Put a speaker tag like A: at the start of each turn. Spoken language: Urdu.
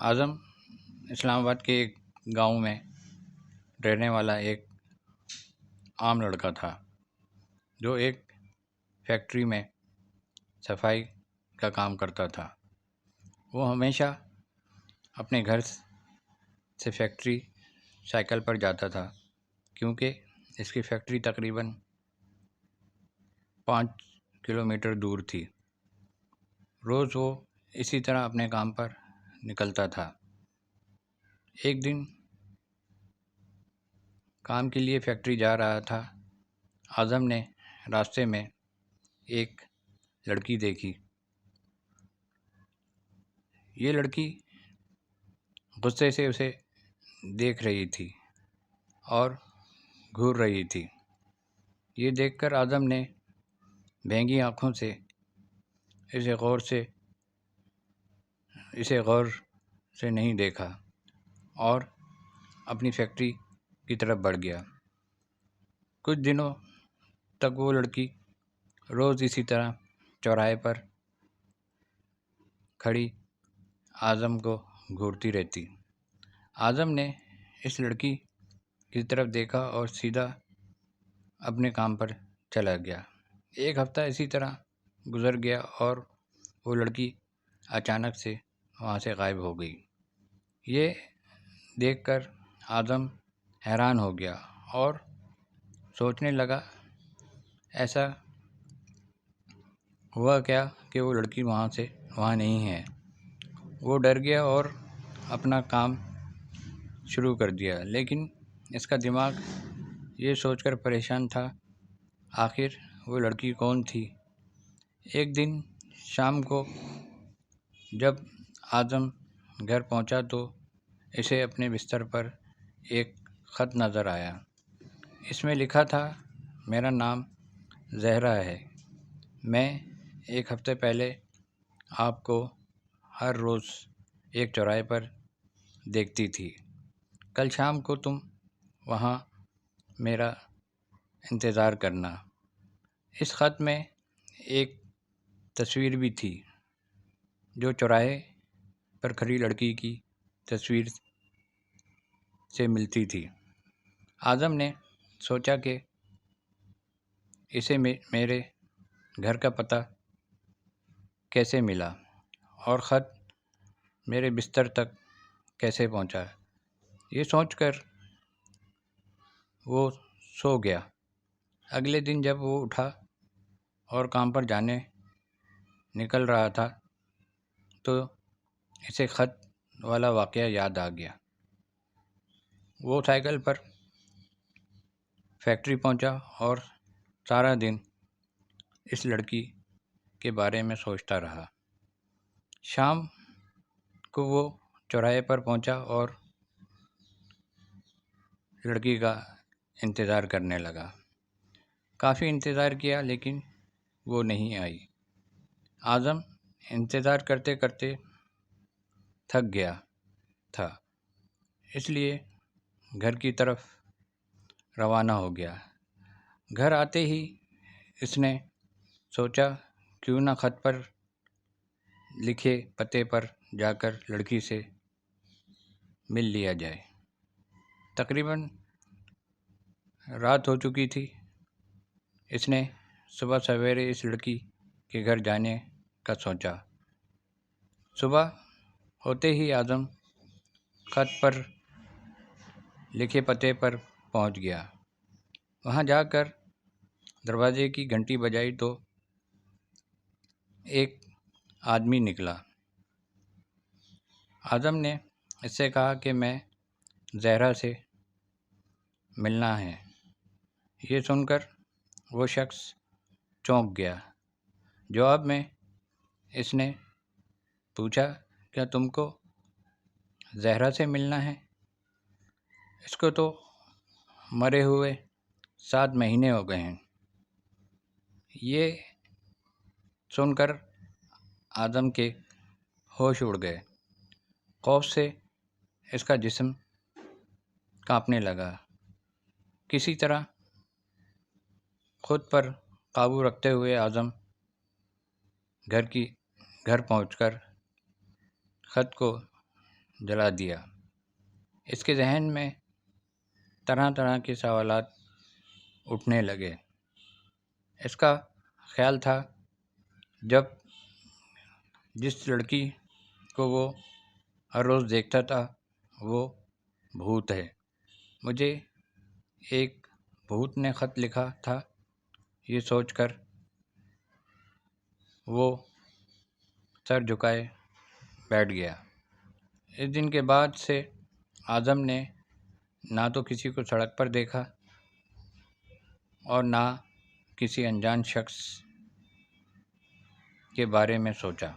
A: اعظم اسلام آباد کے ایک گاؤں میں رہنے والا ایک عام لڑکا تھا جو ایک فیکٹری میں صفائی کا کام کرتا تھا۔ وہ ہمیشہ اپنے گھر سے فیکٹری سائیکل پر جاتا تھا، کیونکہ اس کی فیکٹری تقریباً 5 کلومیٹر دور تھی۔ روز وہ اسی طرح اپنے کام پر نکلتا تھا۔ ایک دن کام کے لیے فیکٹری جا رہا تھا۔ اعظم نے راستے میں ایک لڑکی دیکھی۔ یہ لڑکی غصے سے اسے دیکھ رہی تھی اور گھور رہی تھی۔ یہ دیکھ کر اعظم نے بھینگی آنکھوں سے اسے غور سے نہیں دیکھا اور اپنی فیکٹری کی طرف بڑھ گیا۔ کچھ دنوں تک وہ لڑکی روز اسی طرح چوراہے پر کھڑی اعظم کو گھورتی رہتی۔ اعظم نے اس لڑکی کی طرف دیکھا اور سیدھا اپنے کام پر چلا گیا۔ ایک ہفتہ اسی طرح گزر گیا اور وہ لڑکی اچانک سے وہاں سے غائب ہو گئی۔ یہ دیکھ کر اعظم حیران ہو گیا اور سوچنے لگا ایسا ہوا کیا کہ وہ لڑکی وہاں نہیں ہے۔ وہ ڈر گیا اور اپنا کام شروع کر دیا، لیکن اس کا دماغ یہ سوچ کر پریشان تھا آخر وہ لڑکی کون تھی۔ ایک دن شام کو جب اعظم گھر پہنچا تو اسے اپنے بستر پر ایک خط نظر آیا۔ اس میں لکھا تھا، میرا نام زہرا ہے، میں ایک ہفتے پہلے آپ کو ہر روز ایک چوراہے پر دیکھتی تھی۔ کل شام کو تم وہاں میرا انتظار کرنا۔ اس خط میں ایک تصویر بھی تھی جو چوراہے پر کھڑی لڑکی کی تصویر سے ملتی تھی۔ اعظم نے سوچا کہ اسے میرے گھر کا پتہ کیسے ملا اور خط میرے بستر تک کیسے پہنچا۔ یہ سوچ کر وہ سو گیا۔ اگلے دن جب وہ اٹھا اور کام پر جانے نکل رہا تھا تو اسے خط والا واقعہ یاد آ گیا۔ وہ سائیکل پر فیکٹری پہنچا اور سارا دن اس لڑکی کے بارے میں سوچتا رہا۔ شام کو وہ چوراہے پر پہنچا اور لڑکی کا انتظار کرنے لگا۔ کافی انتظار کیا لیکن وہ نہیں آئی۔ اعظم انتظار کرتے کرتے تھک گیا تھا، اس لیے گھر کی طرف روانہ ہو گیا۔ گھر آتے ہی اس نے سوچا کیوں نہ خط پر لکھے پتے پر جا کر لڑکی سے مل لیا جائے۔ تقریباً رات ہو چکی تھی۔ اس نے صبح سویرے اس لڑکی کے گھر جانے کا سوچا۔ صبح ہوتے ہی اعظم خط پر لکھے پتے پر پہنچ گیا۔ وہاں جا کر دروازے کی گھنٹی بجائی تو ایک آدمی نکلا۔ اعظم نے اس سے کہا کہ میں زہرا سے ملنا ہے۔ یہ سن کر وہ شخص چونک گیا۔ جواب میں اس نے پوچھا، کیا تم کو زہرا سے ملنا ہے؟ اس کو تو مرے ہوئے 7 مہینے ہو گئے ہیں۔ یہ سن کر اعظم کے ہوش اڑ گئے۔ خوف سے اس کا جسم کانپنے لگا۔ کسی طرح خود پر قابو رکھتے ہوئے اعظم گھر پہنچ کر خط کو جلا دیا۔ اس کے ذہن میں طرح طرح کے سوالات اٹھنے لگے۔ اس کا خیال تھا جس لڑکی کو وہ ہر روز دیکھتا تھا وہ بھوت ہے۔ مجھے ایک بھوت نے خط لکھا تھا، یہ سوچ کر وہ سر جھکائے بیٹھ گیا۔ اس دن کے بعد سے اعظم نے نہ تو کسی کو سڑک پر دیکھا اور نہ کسی انجان شخص کے بارے میں سوچا۔